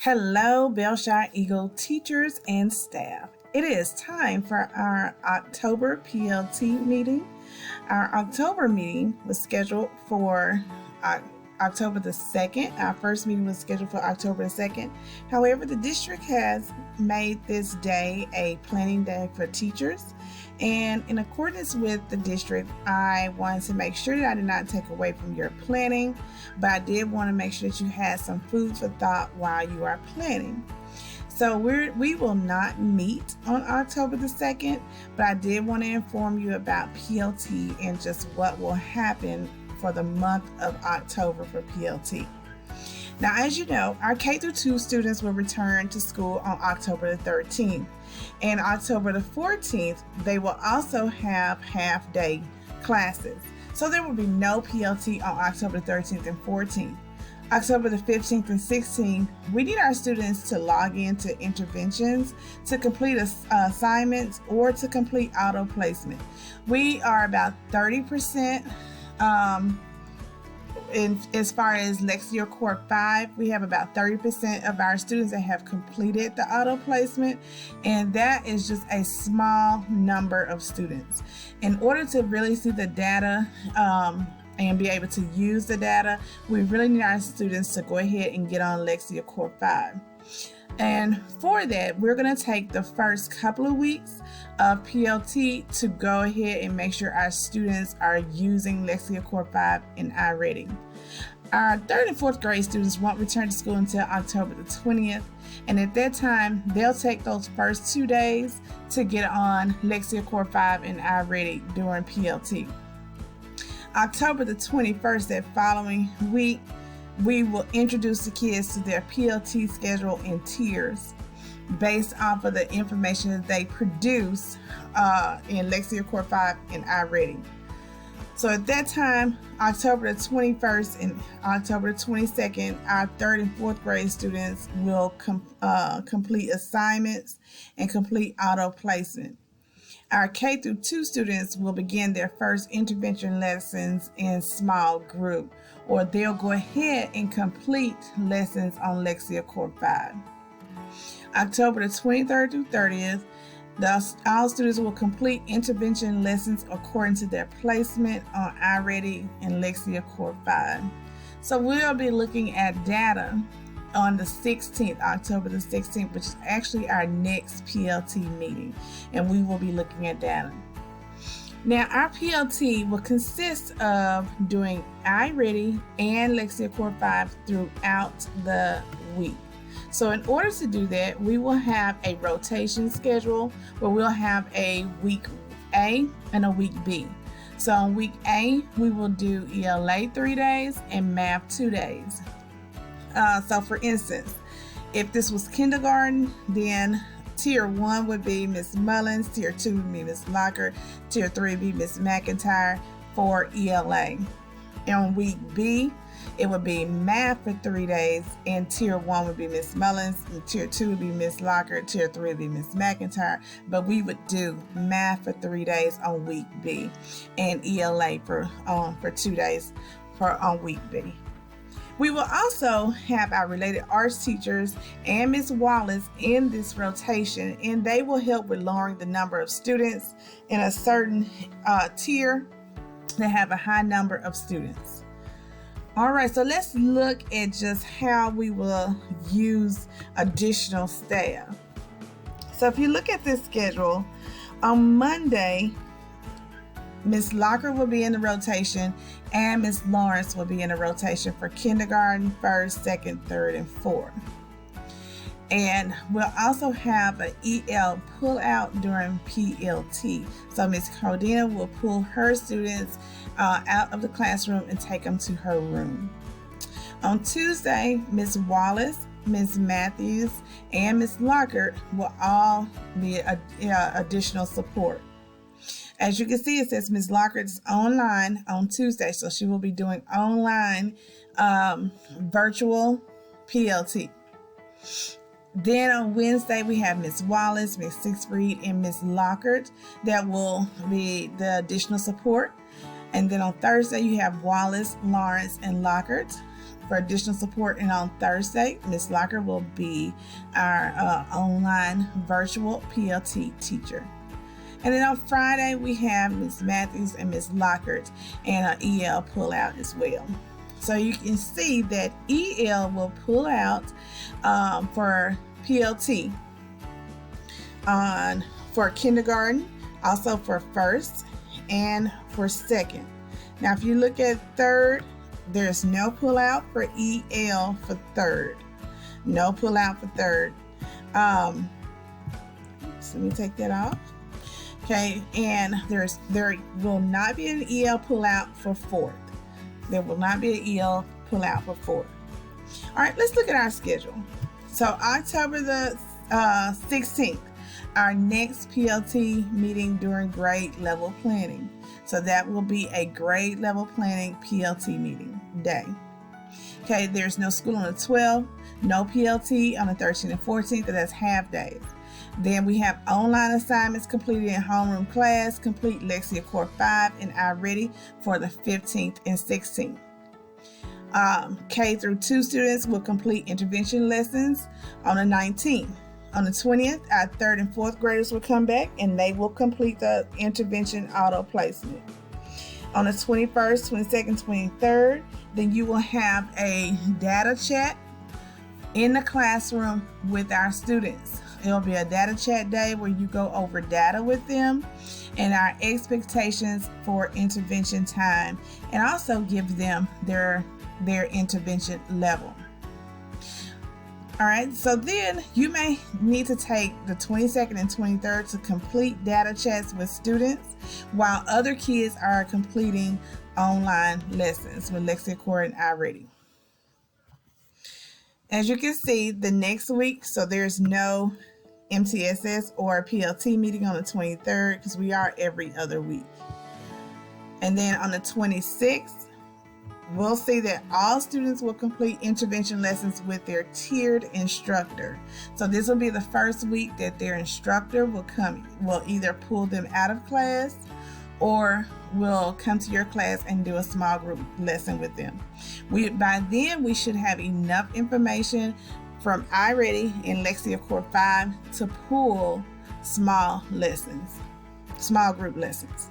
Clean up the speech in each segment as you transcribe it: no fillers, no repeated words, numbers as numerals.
Hello, Bellshire Eagle teachers and staff. It is time for our October PLT meeting. Our October meeting was scheduled for October the 2nd. Our first meeting was scheduled for October the 2nd. However, the district has made this day a planning day for teachers. And in accordance with the district, I wanted to make sure that I did not take away from your planning, but I did want to make sure that you had some food for thought while you are planning. So we will not meet on October the 2nd, but I did want to inform you about PLT and just what will happen for the month of October for PLT. Now, as you know, our K-2 students will return to school on October the 13th. And October the 14th, they will also have half-day classes. So there will be no PLT on October 13th and 14th. October the 15th and 16th, we need our students to log into interventions to complete assignments or to complete auto placement. We are about 30% as far as Lexia Core 5, we have about 30% of our students that have completed the auto placement, and that is just a small number of students. In order to really see the data and be able to use the data, we really need our students to go ahead and get on Lexia Core 5. And for that, we're going to take the first couple of weeks of PLT to go ahead and make sure our students are using Lexia Core 5 and iReady. Our 3rd and 4th grade students won't return to school until October the 20th. And at that time, they'll take those first 2 days to get on Lexia Core 5 and iReady during PLT. October the 21st, that following week, we will introduce the kids to their PLT schedule in tiers based off of the information that they produce in Lexia Core 5 and iReady. So at that time, October the 21st and October the 22nd, our 3rd and 4th grade students will complete assignments and complete auto placement. Our K-2 students will begin their first intervention lessons in small group, or they'll go ahead and complete lessons on Lexia Core 5. October the 23rd through 30th, all students will complete intervention lessons according to their placement on iReady and Lexia Core 5. So we'll be looking at data on the 16th, October the 16th, which is actually our next PLT meeting, and we will be looking at data. Now, our PLT will consist of doing iReady and Lexia Core 5 throughout the week. So in order to do that, we will have a rotation schedule where we'll have a week A and a week B. So on week A, we will do ELA 3 days and math 2 days. So for instance, if this was kindergarten, then Tier 1 would be Miss Mullins, Tier 2 would be Miss Locker, Tier 3 would be Miss McIntyre for ELA. And on week B, it would be math for 3 days, and Tier 1 would be Miss Mullins, and Tier 2 would be Miss Locker, Tier 3 would be Miss McIntyre, but we would do math for 3 days on week B, and ELA for 2 days on week B. We will also have our related arts teachers and Ms. Wallace in this rotation, and they will help with lowering the number of students in a certain tier that have a high number of students. All right, so let's look at just how we will use additional staff. So if you look at this schedule, on Monday, Ms. Locker will be in the rotation and Ms. Lawrence will be in the rotation for kindergarten, 1st, 2nd, 3rd, and 4th. And we'll also have an EL pull out during PLT. So Ms. Codina will pull her students out of the classroom and take them to her room. On Tuesday, Ms. Wallace, Ms. Matthews, and Ms. Lockert will all be additional support. As you can see, it says Ms. Lockert is online on Tuesday, so she will be doing online virtual PLT. Then on Wednesday, we have Ms. Wallace, Ms. Sixfried, and Ms. Lockert that will be the additional support. And then on Thursday, you have Wallace, Lawrence, and Lockert. for additional support. And on Thursday, Ms. Locker will be our online virtual PLT teacher. And then on Friday, we have Ms. Matthews and Ms. Lockhart and an EL pull out as well. So you can see that EL will pull out for PLT for kindergarten, also for first and for second. Now, if you look at third, there's no pull out for EL for third. No pull out for third. So let me take that off. Okay, and there will not be an EL pull out for fourth. There will not be an EL pull out for fourth. All right, let's look at our schedule. So October the 16th, our next PLT meeting during grade level planning. So that will be a grade level planning PLT meeting day. Okay, there's no school on the 12th, no PLT on the 13th and 14th, because that's half days. Then we have online assignments completed in homeroom class, complete Lexia Core 5 and iReady for the 15th and 16th. K through 2 students will complete intervention lessons on the 19th. On the 20th, our 3rd and 4th graders will come back and they will complete the intervention auto placement. On the 21st, 22nd, 23rd, then you will have a data chat in the classroom with our students. It'll be a data chat day where you go over data with them and our expectations for intervention time, and also give them their intervention level. All right, so then you may need to take the 22nd and 23rd to complete data chats with students while other kids are completing online lessons with Lexia Core and iReady. As you can see, the next week, so there's no MTSS or PLT meeting on the 23rd because we are every other week. And then on the 26th, we'll see that all students will complete intervention lessons with their tiered instructor. So this will be the first week that their instructor will either pull them out of class or will come to your class and do a small group lesson with them. By then, we should have enough information from iReady and Lexia Core 5 to pull small group lessons.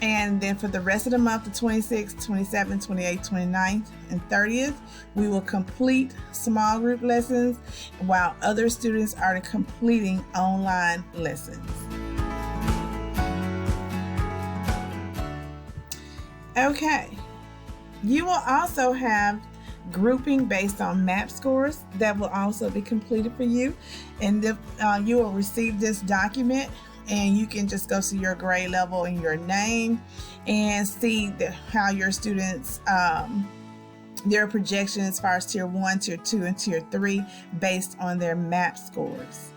And then for the rest of the month, the 26th, 27th, 28th, 29th, and 30th, we will complete small group lessons while other students are completing online lessons. Okay, you will also have grouping based on MAP scores that will also be completed for you. And you will receive this document, and you can just go to your grade level and your name and see how your students, their projection as far as tier 1, tier 2, and tier 3 based on their MAP scores.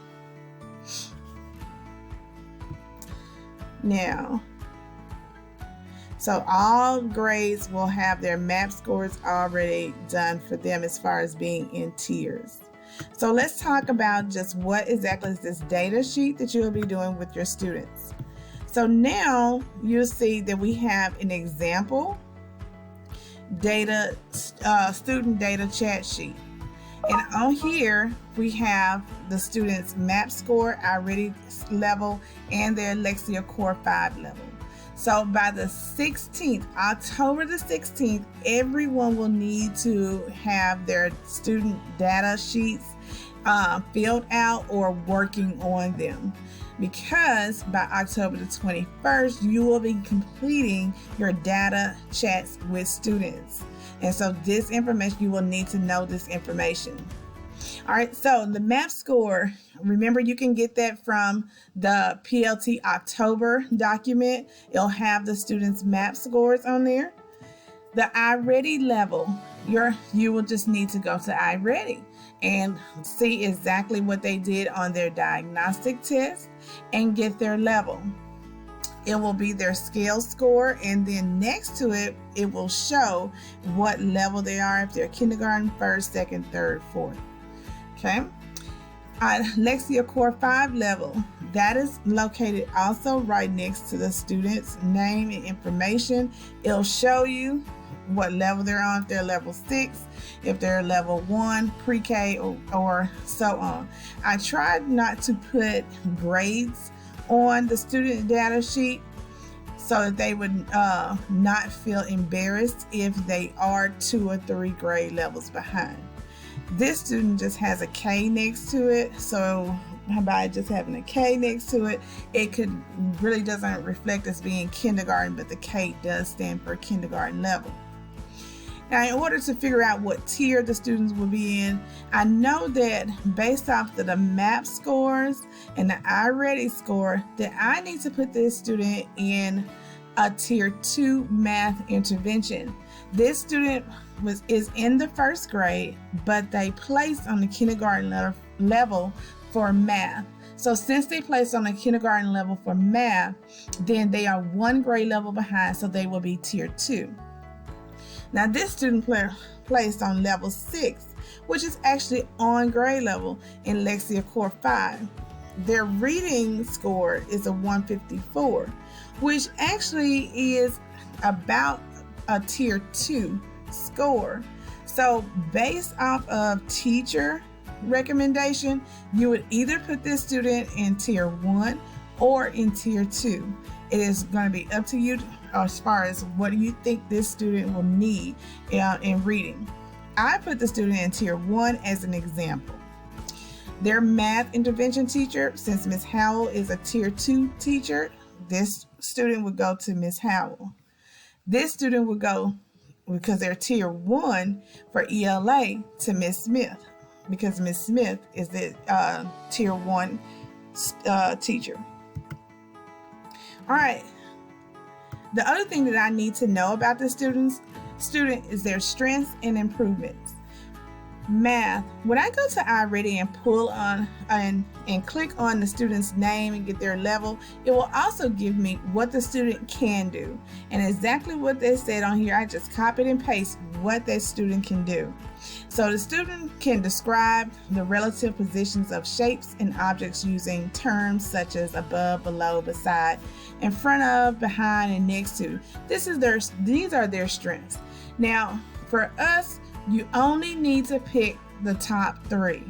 Now, so all grades will have their MAP scores already done for them as far as being in tiers. So let's talk about just what exactly is this data sheet that you'll be doing with your students. So now you'll see that we have an example data, student data chat sheet. And on here, we have the students' MAP score, iReady level, and their Lexia Core 5 level. So by the 16th, October the 16th, everyone will need to have their student data sheets filled out or working on them, because by October the 21st, you will be completing your data chats with students. And so this information, you will need to know this information. All right, so the MAP score, remember you can get that from the PLT October document. It'll have the students' MAP scores on there. The iReady level, you will just need to go to iReady and see exactly what they did on their diagnostic test and get their level. It will be their scale score, and then next to it, it will show what level they are, if they're kindergarten, first, second, third, fourth. Okay, Lexia Core 5 level, that is located also right next to the student's name and information. It'll show you what level they're on, if they're level 6, if they're level 1, pre-K, or so on. I tried not to put grades on the student data sheet so that they would not feel embarrassed if they are 2 or 3 grade levels behind. This student just has a K next to it, so by just having a K next to it, it really doesn't reflect as being kindergarten, but the K does stand for kindergarten level. Now, in order to figure out what tier the students will be in, I know that based off of the MAP scores and the iReady score, that I need to put this student in a tier 2 math intervention. This student is in the 1st grade, but they placed on the kindergarten level for math. So since they placed on the kindergarten level for math, then they are 1 grade level behind, so they will be tier 2. Now this student placed on level 6, which is actually on grade level in Lexia Core 5. Their reading score is a 154, which actually is about a tier 2 score. So based off of teacher recommendation, you would either put this student in tier 1 or in tier 2. It is going to be up to you as far as what do you think this student will need in reading. I put the student in tier 1 as an example. Their math intervention teacher, since Ms. Howell is a tier 2 teacher, this student would go to Ms. Howell. This student would go, because they're tier 1 for ELA, to Ms. Smith, because Ms. Smith is the tier 1 teacher. All right. The other thing that I need to know about the student is their strengths and improvements. Math, when I go to iReady and pull on and click on the student's name and get their level, it will also give me what the student can do. And exactly what they said on here, I just copied and paste what that student can do. So the student can describe the relative positions of shapes and objects using terms such as above, below, beside, in front of, behind, and next to. These are their strengths. Now, for us, you only need to pick the top 3.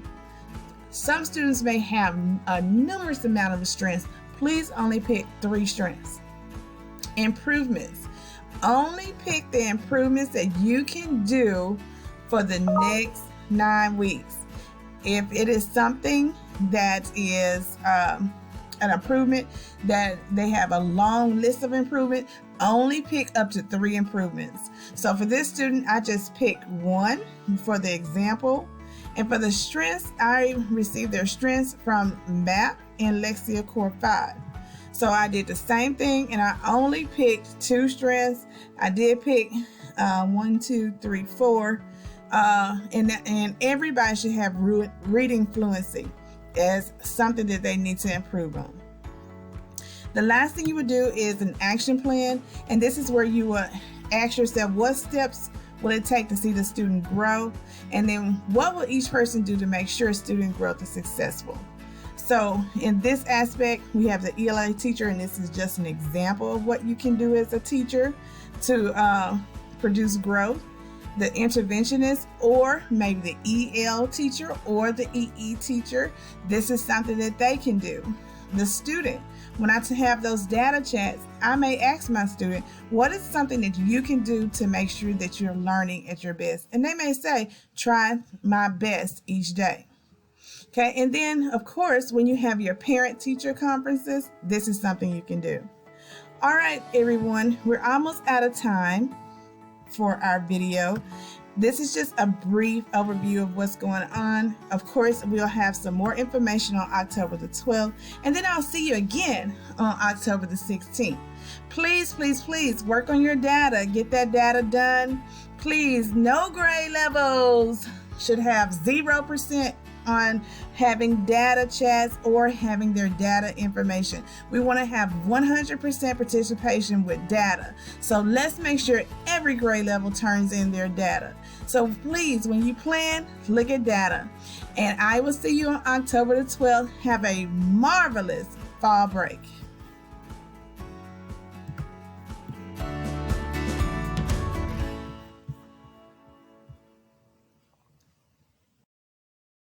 Some students may have a numerous amount of strengths. Please only pick 3 strengths. Improvements. Only pick the improvements that you can do for the next 9 weeks. If it is something that is an improvement that they have a long list of improvement, only pick up to 3 improvements. So for this student, I just picked 1 for the example. And for the strengths, I received their strengths from MAP and Lexia Core 5. So I did the same thing, and I only picked 2 strengths. I did pick 1, 2, 3, 4. And everybody should have reading fluency as something that they need to improve on. The last thing you would do is an action plan, and this is where you would ask yourself, what steps will it take to see the student grow, and then what will each person do to make sure student growth is successful. So in this aspect, we have the ELA teacher, and this is just an example of what you can do as a teacher to produce growth. The interventionist, or maybe the EL teacher or the EE teacher, this is something that they can do. The student, when I have those data chats, I may ask my student, what is something that you can do to make sure that you're learning at your best? And they may say, try my best each day. Okay, and then of course, when you have your parent-teacher conferences, this is something you can do. All right, everyone, we're almost out of time for our video. This is just a brief overview of what's going on. Of course, we'll have some more information on October the 12th, and then I'll see you again on October the 16th. Please, please, please work on your data. Get that data done. Please, no grade levels should have 0% on having data chats or having their data information. We want to have 100% participation with data. So let's make sure every grade level turns in their data. So please, when you plan, look at data. And I will see you on October the 12th. Have a marvelous fall break.